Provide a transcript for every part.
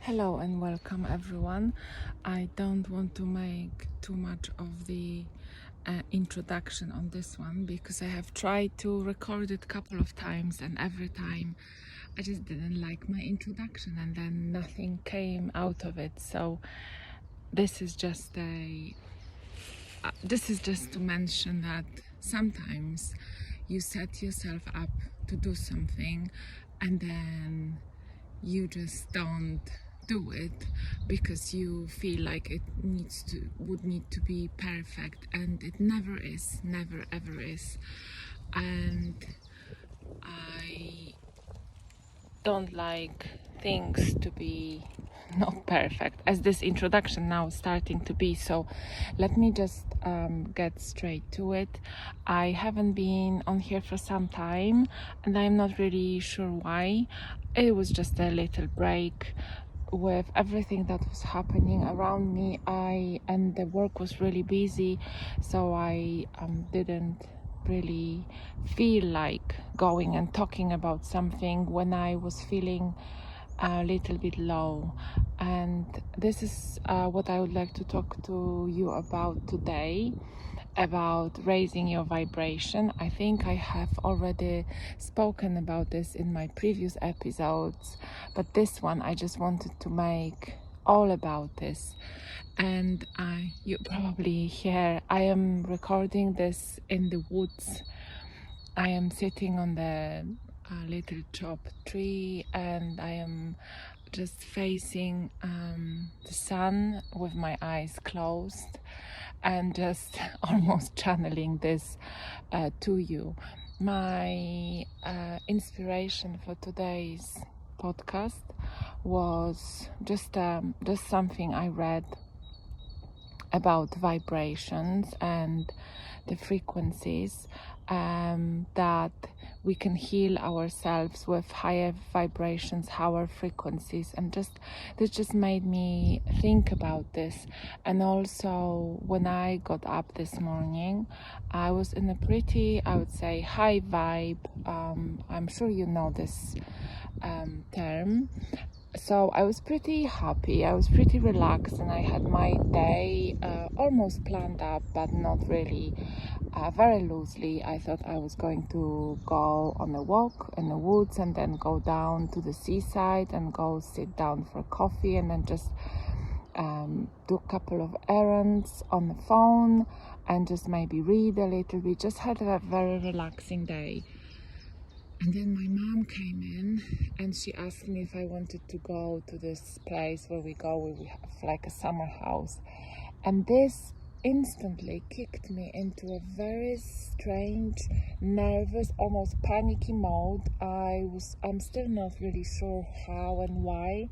Hello and welcome everyone. I don't want to make too much of the introduction on this one because I have tried to record it a couple of times and every time I just didn't like my introduction and then nothing came out of it. So this is just to mention that sometimes you set yourself up to do something and then you just don't do it because you feel like it would need to be perfect, and it never is, never ever is. And I don't like things to be not perfect, as this introduction now is starting to be. So let me just get straight to it. I haven't been on here for some time and I'm not really sure why. It was just a little break with everything that was happening around me. And the work was really busy, so I didn't really feel like going and talking about something when I was feeling a little bit low. And this is what I would like to talk to you about today, about raising your vibration. I think I have already spoken about this in my previous episodes, but this one I just wanted to make all about this. And you probably hear I am recording this in the woods. I am sitting on the little chopped tree and I am just facing the sun with my eyes closed and just almost channeling this to you. My inspiration for today's podcast was just something I read about vibrations and the frequencies, that we can heal ourselves with higher vibrations, higher frequencies, and this just made me think about this. And also when I got up this morning, I was in a pretty, I would say, high vibe. I'm sure you know this term. So I was pretty happy, I was pretty relaxed, and I had my day almost planned up, but not really, very loosely. I thought I was going to go on a walk in the woods and then go down to the seaside and go sit down for coffee and then just do a couple of errands on the phone and just maybe read a little bit, just had a very relaxing day. And then my mom came in and she asked me if I wanted to go to this place where we have like a summer house. And this instantly kicked me into a very strange, nervous, almost panicky mode. I'm still not really sure how and why.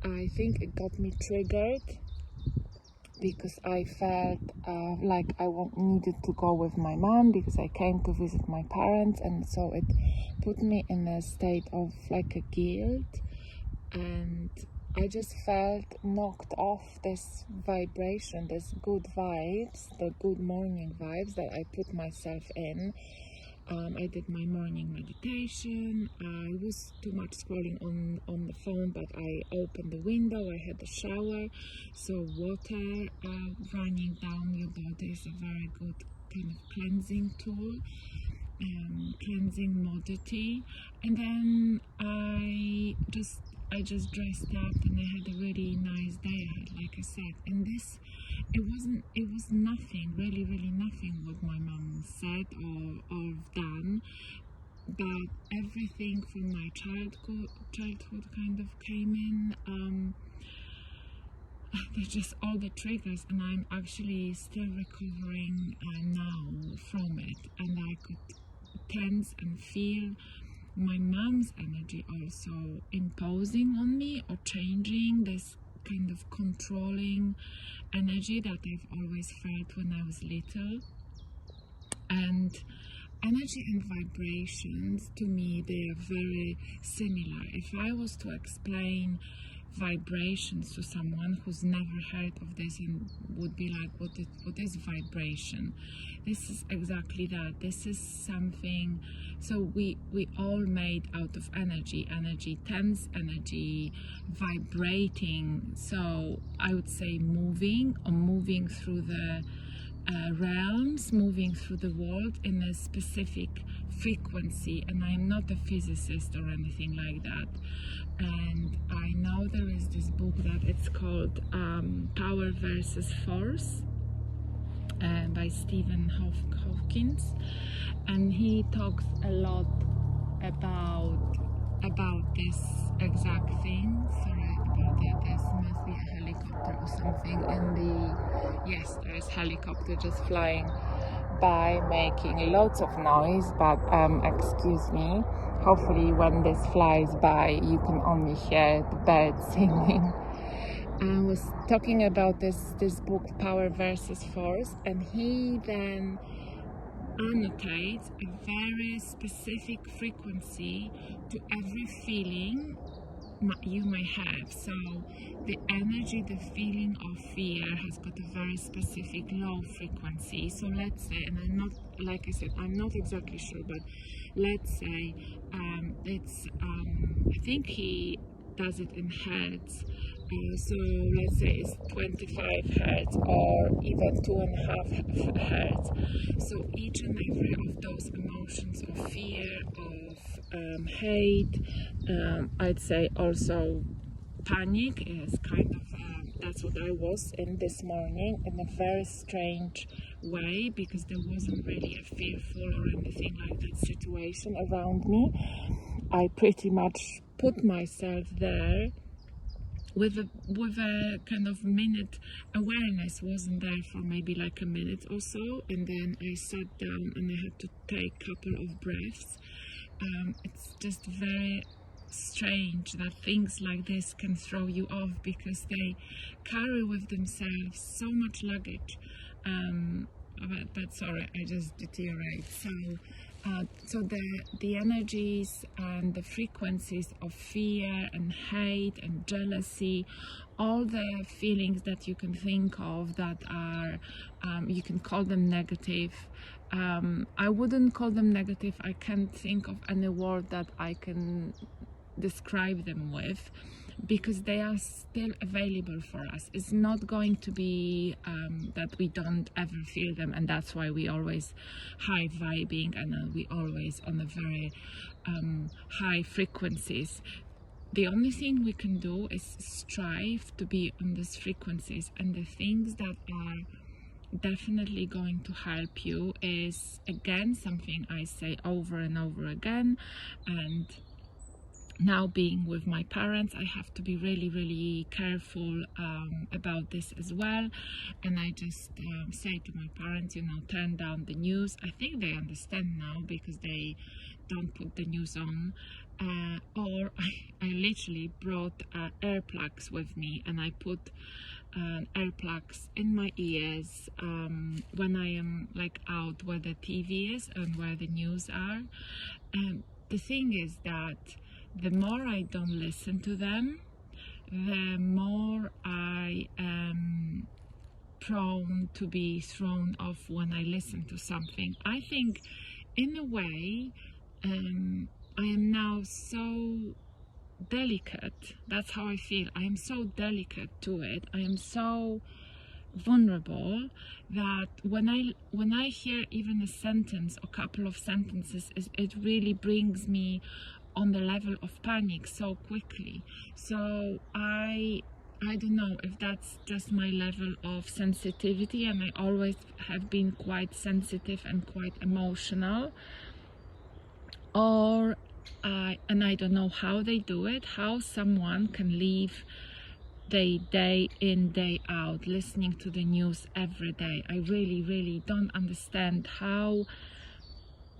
I think it got me triggered because I felt like I needed to go with my mom because I came to visit my parents, and so it put me in a state of like a guilt, and I just felt knocked off this vibration, this good vibes, the good morning vibes that I put myself in. I did my morning meditation. I was too much scrolling on the phone, but I opened the window, I had a shower, so water running down your body is a very good kind of cleansing tool, cleansing modality. And then I just dressed up and I had a really nice day ahead, like I said. And it was nothing, really, really nothing what my mom said or done, but everything from my childhood kind of came in. There's just all the triggers, and I'm actually still recovering now from it, and I could tense and feel my mom's energy also imposing on me or changing this kind of controlling energy that I've always felt when I was little. And energy and vibrations, to me, they are very similar. If I was to explain vibrations to someone who's never heard of this and would be like, what is vibration? This is exactly that. This is something, so we all made out of energy, tense energy, vibrating. So I would say moving through the realms, moving through the world in a specific frequency. And I'm not a physicist or anything like that. And I know there is this book that it's called Power versus Force by Stephen Hawkins, and he talks a lot about this exact thing. Sorry about that, there must be a helicopter or something in the, yes, there is helicopter just flying by making lots of noise, but excuse me, hopefully when this flies by you can only hear the birds singing. I was talking about this book, Power versus Force, and he then annotates a very specific frequency to every feeling you may have. So the energy, the feeling of fear has got a very specific low frequency. So let's say, and I'm not, like I said, I'm not exactly sure, but let's say it's I think he does it in hertz. So let's say it's 25 hertz or even 2.5 hertz. So each and every of those emotions of fear, of hate, I'd say also panic is kind of, that's what I was in this morning, in a very strange way, because there wasn't really a fearful or anything like that situation around me. I pretty much put myself there with a kind of minute. Awareness wasn't there for maybe like a minute or so, and then I sat down and I had to take a couple of breaths. It's just very strange that things like this can throw you off, because they carry with themselves so much luggage. But sorry, I just deteriorate. So the energies and the frequencies of fear and hate and jealousy, all the feelings that you can think of that are, you can call them negative. I wouldn't call them negative. I can't think of any word that I can describe them with, because they are still available for us. It's not going to be that we don't ever feel them, and that's why we always high vibing, and we always on a very high frequencies. The only thing we can do is strive to be on these frequencies, and the things that are definitely going to help you is, again, something I say over and over again, and now being with my parents, I have to be really careful about this as well. And I just say to my parents, turn down the news. I think they understand now, because they don't put the news on. Or I literally brought earplugs with me, and I put earplugs in my ears when I am like out where the TV is and where the news are. And the thing is that the more I don't listen to them, the more I am prone to be thrown off when I listen to something. I think, in a way, I am now so delicate. That's how I feel. I am so delicate to it. I am so vulnerable that when I hear even a sentence or couple of sentences, it really brings me on the level of panic so quickly. So I don't know if that's just my level of sensitivity, and I always have been quite sensitive and quite emotional, or and I don't know how they do it, how someone can live their day in, day out, listening to the news every day. I really don't understand how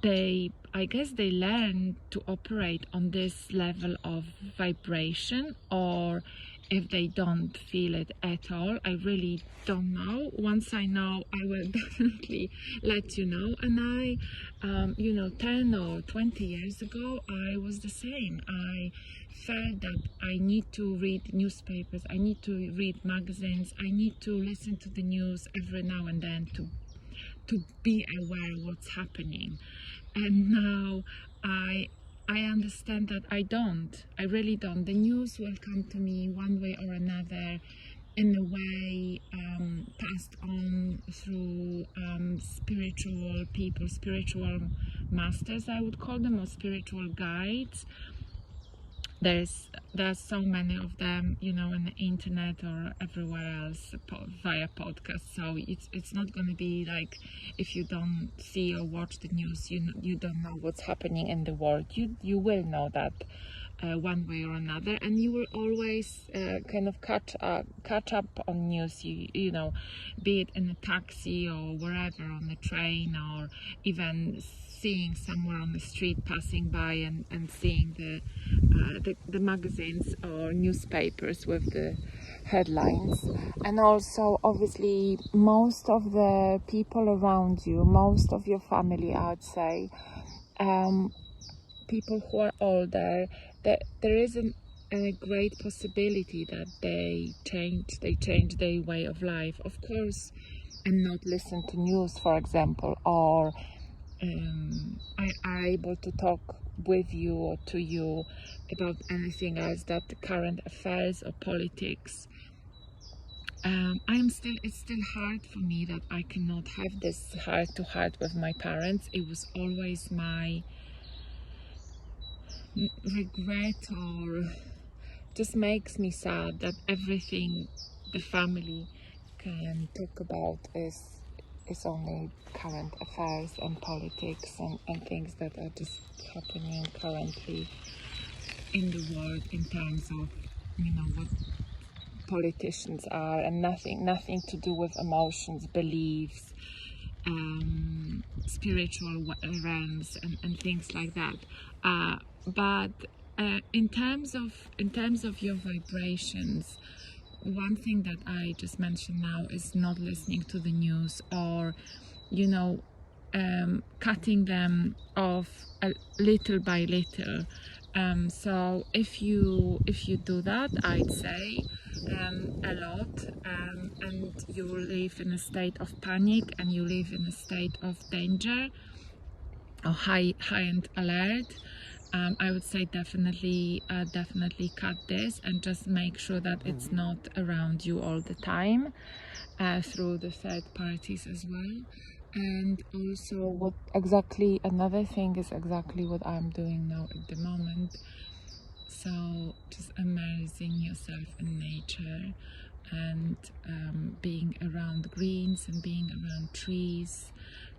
I guess they learn to operate on this level of vibration, or if they don't feel it at all, I really don't know. Once I know, I will definitely let you know. And you know, 10 or 20 years ago, I was the same. I felt that I need to read newspapers, I need to read magazines, I need to listen to the news every now and then to be aware what's happening. And now I understand that I really don't. The news will come to me one way or another, in a way passed on through spiritual people, spiritual masters, I would call them, or spiritual guides. There's so many of them, you know, on the internet or everywhere else via podcast. So it's not going to be like, if you don't see or watch the news, you don't know what's happening in the world. You will know that one way or another, and you will always kind of catch up on news. You know, be it in a taxi or wherever, on the train, or even seeing somewhere on the street, passing by and seeing the magazines or newspapers with the headlines. And also, obviously, most of the people around you, most of your family, I'd say, people who are older, that there is a great possibility that they change their way of life, of course, and not listen to news, for example, or are able to talk with you or to you about anything else that the current affairs or politics. It's still hard for me that I cannot have this heart to heart with my parents. It was always my regret, or just makes me sad that everything the family can talk about is only current affairs and politics and things that are just happening currently in the world, in terms of, you know, what politicians are, and nothing to do with emotions, beliefs, spiritual realms and things like that. But in terms of your vibrations, one thing that I just mentioned now is not listening to the news, or, you know, cutting them off little by little. So if you do that, I'd say a lot, and you live in a state of panic, and you live in a state of danger or high-end alert, I would say definitely cut this, and just make sure that it's not around you all the time, through the third parties as well. And also, another thing is exactly what I'm doing now at the moment. So just immersing yourself in nature, and being around greens and being around trees,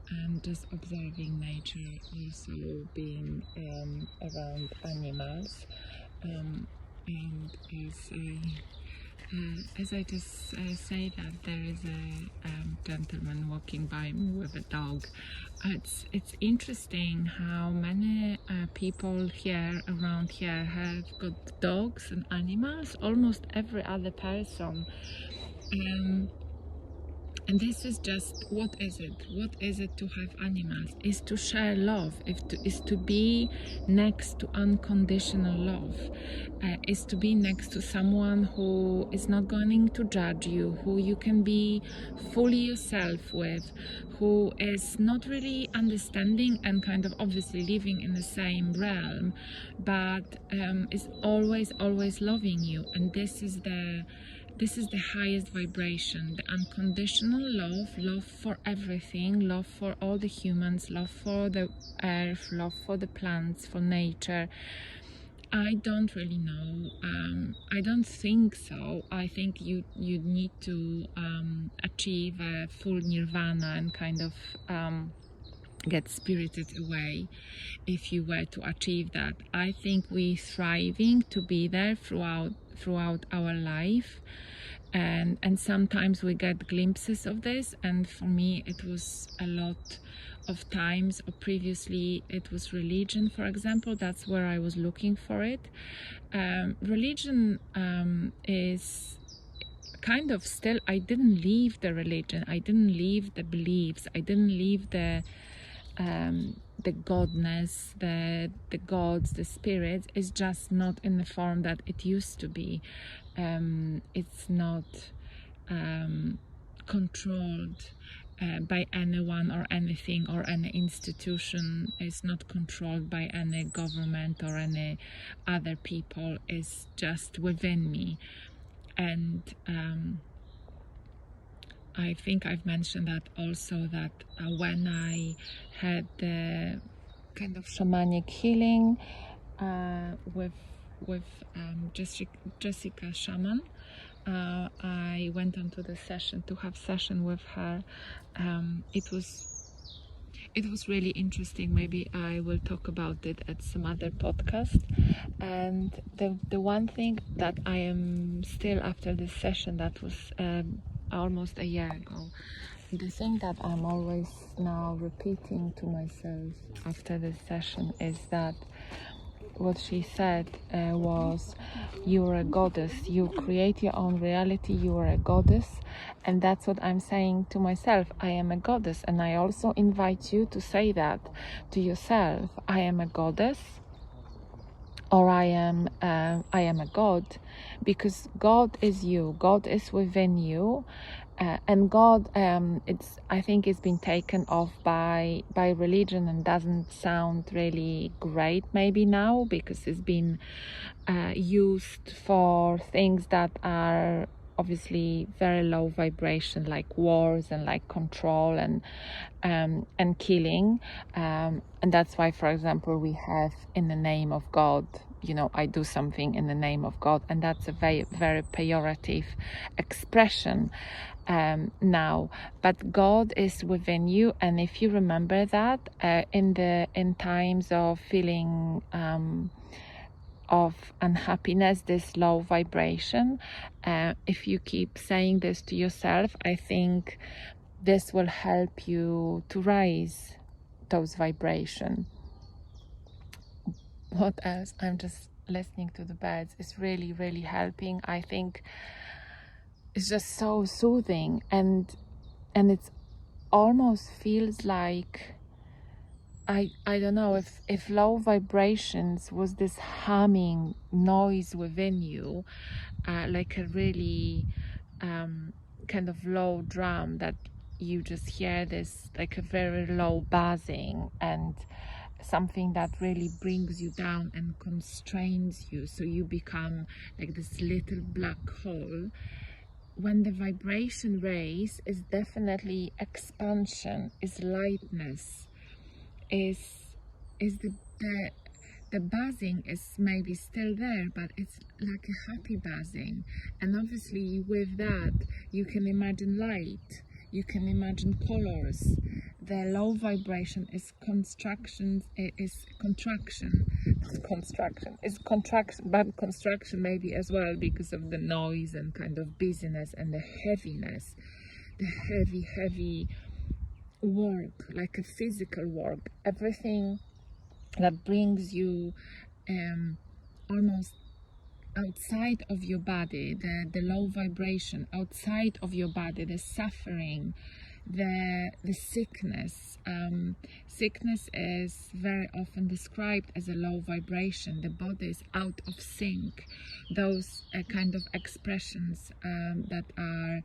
and just observing nature, also being around animals. And as I just say that, there is a gentleman walking by me with a dog. It's interesting how many people around here have got dogs and animals. Almost every other person. And this is just, what is it? What is it to have animals? Is to share love, is to be next to unconditional love, is to be next to someone who is not going to judge you, who you can be fully yourself with, who is not really understanding and kind of obviously living in the same realm, but is always loving you. And this is the highest vibration, the unconditional love for everything, love for all the humans, love for the earth, love for the plants, for nature. I don't really know. I don't think so. I think you need to achieve a full nirvana and kind of get spirited away if you were to achieve that. I think we're thriving to be there throughout our life, and sometimes we get glimpses of this, and for me it was a lot of times, or previously it was religion, for example. That's where I was looking for it. Religion is kind of still, I didn't leave the religion, I didn't leave the beliefs, I didn't leave the godness, the gods, the spirits. Is just not in the form that it used to be. It's not controlled by anyone or anything or any institution. It's not controlled by any government or any other people. It's just within me. And I think I've mentioned that also, that when I had the kind of shamanic healing with Jessica Shaman, I went on to the session to have session with her. It was really interesting. Maybe I will talk about it at some other podcast. And the one thing that I am still, after this session that was almost a year ago, the thing that I'm always now repeating to myself after this session is that what she said was, you're a goddess, you create your own reality, you are a goddess. And that's what I'm saying to myself. I am a goddess. And I also invite you to say that to yourself. I am a goddess, or I am a god, because God is you, God is within you. And God, I think it's been taken off by religion, and doesn't sound really great maybe now, because it's been used for things that are obviously very low vibration, like wars and like control and killing. And that's why, for example, we have in the name of God, I do something in the name of God, and that's a very, very pejorative expression now. But God is within you, and if you remember that in times of feeling of unhappiness, this low vibration, if you keep saying this to yourself, I think this will help you to raise those vibrations. What else? I'm just listening to the birds. It's really, really helping. I think it's just so soothing, and it's almost feels like, I don't know, if low vibrations was this humming noise within you, like a really kind of low drum, that you just hear this like a very low buzzing, and something that really brings you down and constrains you, so you become like this little black hole. When the vibration raise, is definitely expansion, is lightness, is the buzzing is maybe still there, but it's like a happy buzzing. And obviously with that you can imagine light, you can imagine colors. The low vibration is contraction, but construction maybe as well, because of the noise and kind of busyness and the heaviness, the heavy work, like a physical work, everything that brings you almost outside of your body, the low vibration outside of your body, the suffering, the sickness. Sickness is very often described as a low vibration. The body is out of sync. Those kind of expressions that are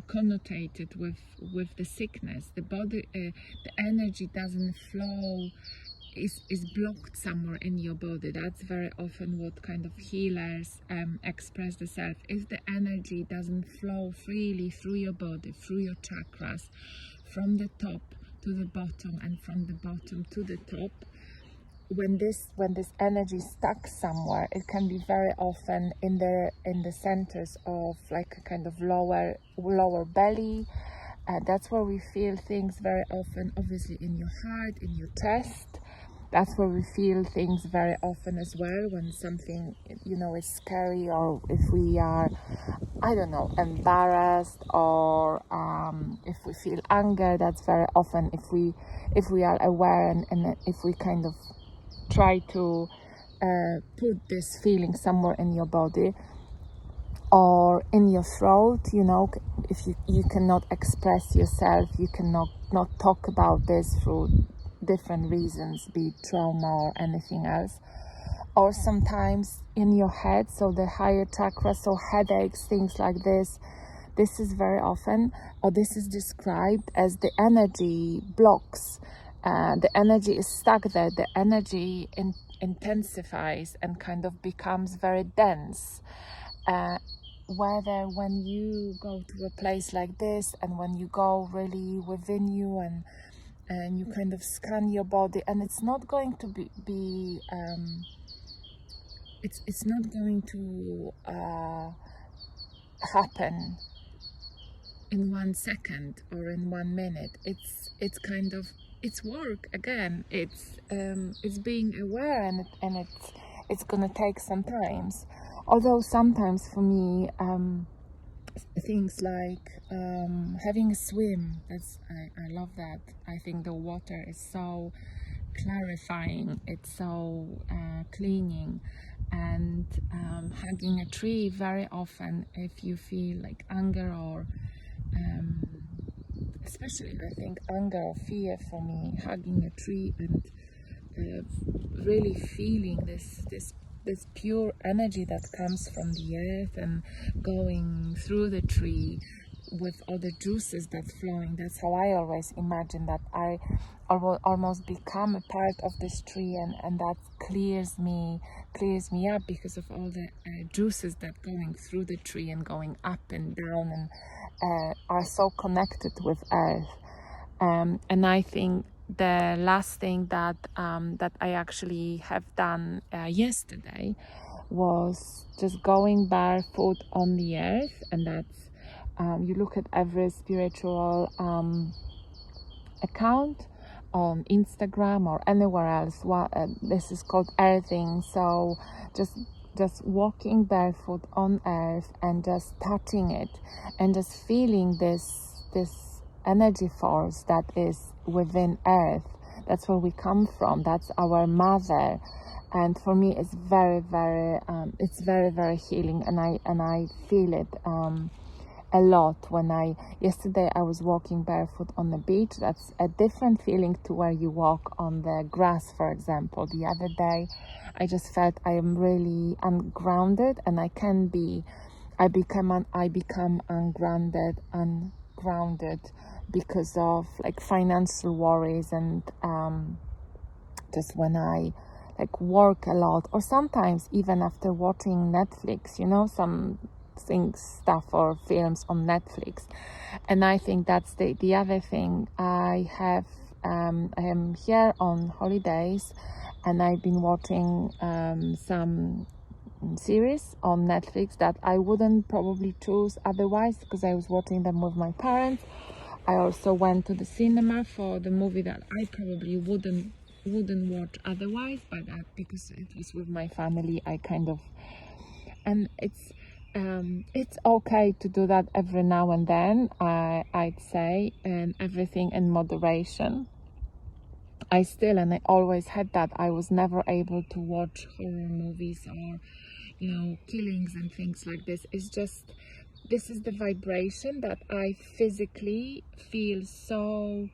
connotated with the sickness. The body, the energy doesn't flow, is blocked somewhere in your body. That's very often what kind of healers express the self. If the energy doesn't flow freely through your body, through your chakras, from the top to the bottom and from the bottom to the top, when this energy is stuck somewhere, it can be very often in the centers of like a kind of lower belly. That's where we feel things very often, obviously in your heart, in your chest, That's where we feel things very often as well, when something, is scary, or if we are, I don't know, embarrassed, or if we feel anger. That's very often if we are aware, and if we kind of try to put this feeling somewhere in your body or in your throat. If you cannot express yourself, you cannot not talk about this through different reasons, be it trauma or anything else. Or sometimes in your head, so the higher chakra, so headaches, things like this. This is very often, or this is described as the energy blocks. The energy is stuck there. The energy intensifies and kind of becomes very dense. Whether when you go to a place like this, and when you go really within you, and you kind of scan your body, and it's not going to be it's not going to happen in 1 second or in 1 minute. It's kind of, it's work again. It's being aware, and it's gonna take some time. Although sometimes for me, things like having a swim, I love that. I think the water is so clarifying, it's so cleaning. And hugging a tree, very often if you feel like anger, or especially I think anger or fear, for me, hugging a tree and really feeling this pure energy that comes from the earth and going through the tree with all the juices that's flowing. That's how I always imagine that I almost become a part of this tree, and that clears me up, because of all the juices that going through the tree and going up and down, and are so connected with earth. And I think the last thing that I actually have done yesterday was just going barefoot on the earth. And that's you look at every spiritual account on Instagram or anywhere else. This is called earthing. So just walking barefoot on earth and just touching it, and just feeling this energy force that is within earth. That's where we come from. That's our mother. And for me, it's very, very very healing, and I feel it a lot when yesterday I was walking barefoot on the beach. That's a different feeling to where you walk on the grass, for example. The other day I just felt I am really ungrounded, and I become ungrounded because of like financial worries, and just when I like work a lot, or sometimes even after watching Netflix, some stuff or films on Netflix. And I think that's the other thing. I am here on holidays, and I've been watching some series on Netflix that I wouldn't probably choose otherwise, because I was watching them with my parents. I also went to the cinema for the movie that I probably wouldn't watch otherwise, but because it was with my family, I kind of, and it's okay to do that every now and then, I'd say, and everything in moderation. I always had that. I was never able to watch horror movies or killings and things like this. It's just, this is the vibration that I physically feel so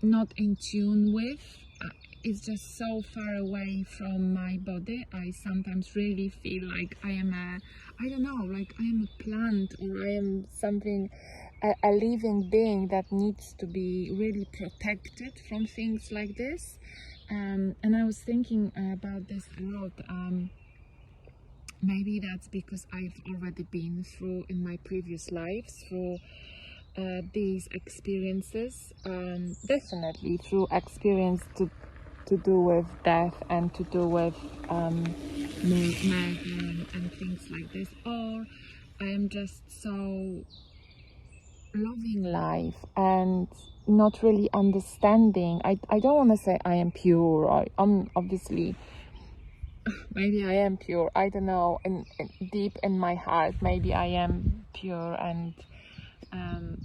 not in tune with. It's just so far away from my body. I sometimes really feel like I am I am a plant, or I am something, a living being that needs to be really protected from things like this. And I was thinking about this a lot. Maybe that's because I've already been through, in my previous lives, through these experiences, definitely through experience to do with death, and to do with murder and things like this. Or I am just so loving life and not really understanding. I don't want to say I am pure. I'm obviously, maybe I am pure. I don't know. And deep in my heart, maybe I am pure, and um,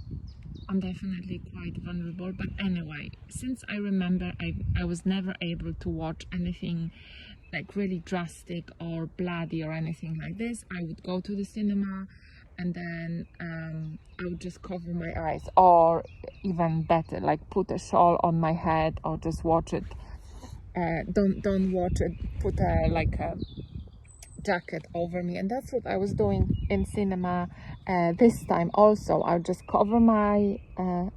I'm definitely quite vulnerable. But anyway, since I remember, I was never able to watch anything like really drastic or bloody or anything like this. I would go to the cinema, and then I would just cover my eyes, or even better, like put a shawl on my head, or just watch it. Don't watch it. Put a jacket over me, and that's what I was doing in cinema this time. Also, I would just cover my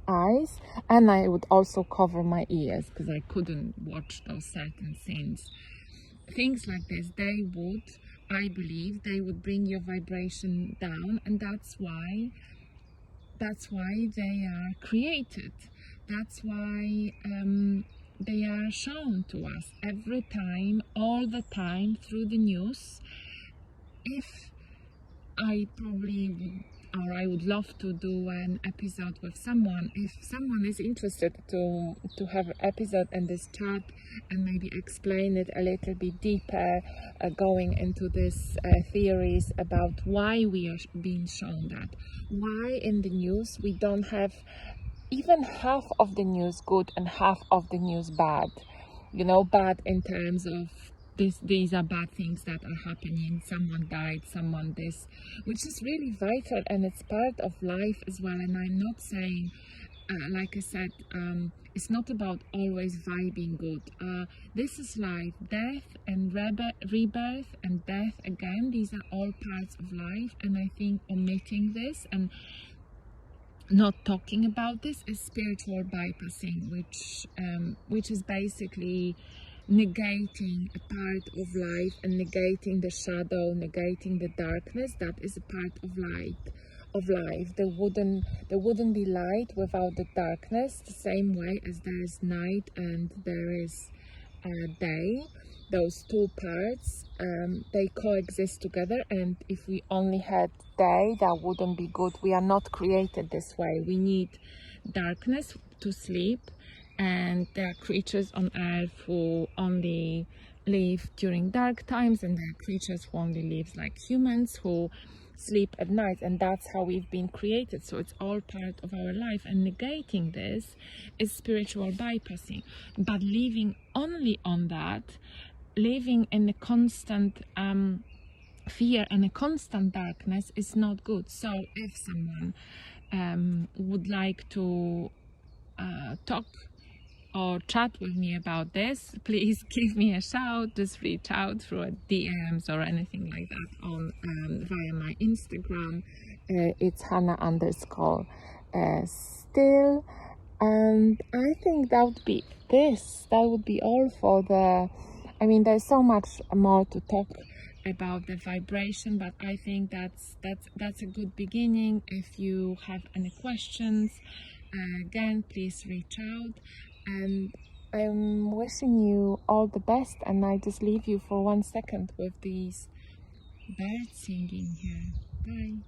eyes, and I would also cover my ears because I couldn't watch those certain scenes. Things like this, I believe they would bring your vibration down, and that's why they are created. That's why they are shown to us every time, all the time, through the news. If I probably would, or I would love to do an episode with someone. If someone is interested to have an episode in this chat and maybe explain it a little bit deeper, going into this theories about why we are being shown that, why in the news we don't have even half of the news good and half of the news bad. Bad in terms of these are bad things that are happening, someone died, someone this, which is really vital, and it's part of life as well. And I'm not saying, like I said, it's not about always vibing good. This is life, death and rebirth and death again. These are all parts of life, and I think omitting this and not talking about this is spiritual bypassing, which is basically negating a part of life and negating the shadow, negating the darkness that is a part of life. There wouldn't be light without the darkness, the same way as there is night and there is day. Those two parts, they coexist together, and if we only had day, that wouldn't be good. We are not created this way. We need darkness to sleep, and there are creatures on earth who only live during dark times, and there are creatures who only live like humans, who sleep at night, and that's how we've been created. So it's all part of our life, and negating this is spiritual bypassing. But living only on that, living in a constant fear and a constant darkness, is not good. So if someone would like to talk or chat with me about this, please give me a shout. Just reach out through a DMs or anything like that on via my Instagram. It's Hannah_still, and I think that would be that would be all for the. I mean, there's so much more to talk about the vibration, but I think that's a good beginning. If you have any questions, again, please reach out, and I'm wishing you all the best. And I just leave you for 1 second with these birds singing here. Bye.